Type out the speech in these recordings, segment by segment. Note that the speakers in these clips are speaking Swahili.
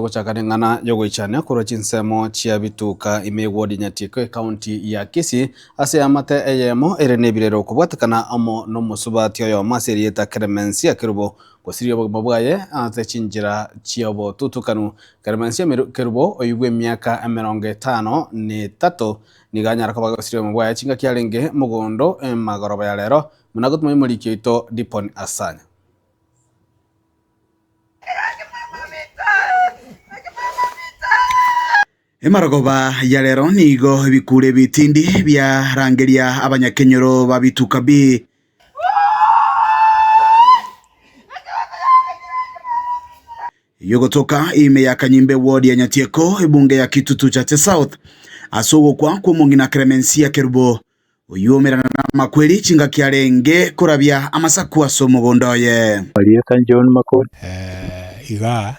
Guchakane ng'ana yogoichania kuro chinsemo chia bituka ime ward Nyatiko county ya Kisii ase amate eyemo erenebirero kubwatikana amo no musubati oyo maserieta Clemensia Kerubo kwasirio bwaye ate chinjira chiobo tutukanu Clemensia Kerubo oyugwe miaka 53 niganyara ko bagasirio bwaye chinga kyalenge mugondo magoroba ya lero munagutuma imurikyo ito Dipon Asanya. Emaragoba ya lero nigo bikure bitindi bya rangeria abanyakenyero babituka bi yogotoka ime ya Kanyimbe ward ya Nyatieko ebunge ya Kitutu Chache South asogo kwa mungina Clemensia Kerubo oyumerana na makweli chinga kyarenge kurabya amasaku asomo gondoye Alieka John Makon iga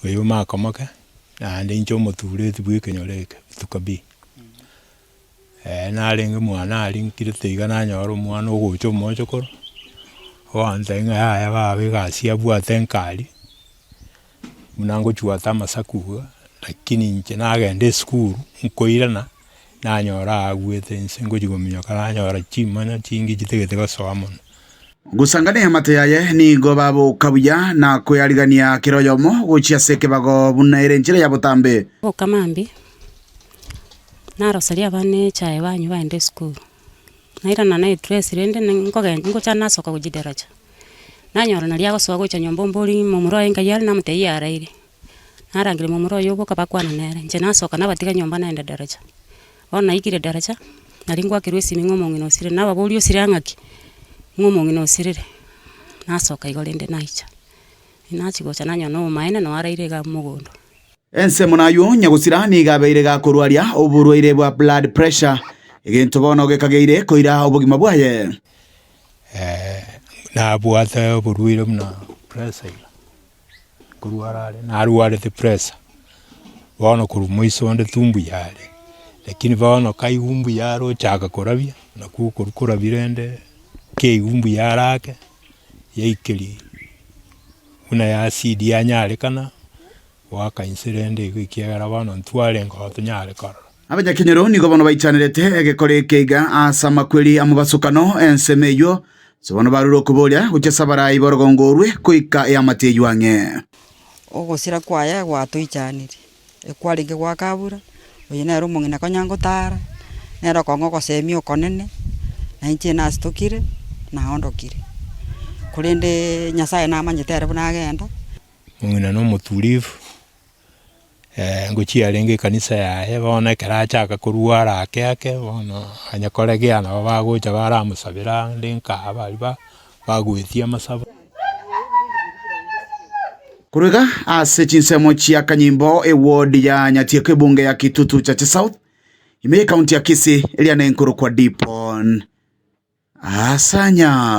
oyuma akomoka ande ncho moturete bwekenyoreke tukabi narenga mwana ali nkirete igana nyoro mwana ogocho mocho koro wanzenga ya babe gasia bwate nkali munango chuata masaku lakini nche nagende school nkoirana nanyora agwete nsengo jigomyo kala nyora chimana chingi jitegete gasoamon gusangane amate yaye ni go babo kabuya na kuyarigania kiroyomo gochia seke bago bunaire njire ya butambe okamambi narosaria bane chae banyu baende school nairana na dress rende ngo chana soka kujideraja nanyora nalia gosoa gocha nyombo mboli momuro enga yali na mutei yaraire narangire momuro yobo kabakwana nere nje nasoka nabatiga nyomba naenda daraja ona ikire daraja naringwa kirwesi mingomo ngino sire nababulio sirangaki ngomongi no sirire nasoka igolende naicha inachigocha nanyo no maene no araire ga mugondo ense munayo nyagusirani gabeire ga kurwaria oburwaire bwa blood pressure egento bono gekageire koira obugima bwaye na bwata oburwaire buna pressure kurwarare na arware the pressure bono kurumoiso nde tumbu yale lakini bono kai umbu yaro chaka korabia na kukurukura birende ke umbu yarake yaikeli una ya acid ya nyale kana waka incident ikiagara bano ntwale ngo tunyale kara abanyakenyero nigo bono baichanirete egekore keiga asa makweli amubasukano ensemeyo sobono baruro kuboria guchesa barai borogongorwe kuika ya mateyu ange ogosira kwaya gwatuichanire ekwarige gwa kabura oyina rumungi na konyango tara nero kongo kosemio konene na inche na stokire na ondokire kurinde nyasaye na manyitere bunagenda mungina no mutulivu ngochi arenge kanisa yae bona karacha kakurwara ake bona anyakoregea na bagocha baramusabira ndinka abariba bagwetia masaba kuruga ase chinsemo chia Kanyimbo ward ya Nyatieko bunge ya Kitutu Chache South ime county ya Kisii eliana enkuru kwa Dipon Asanya.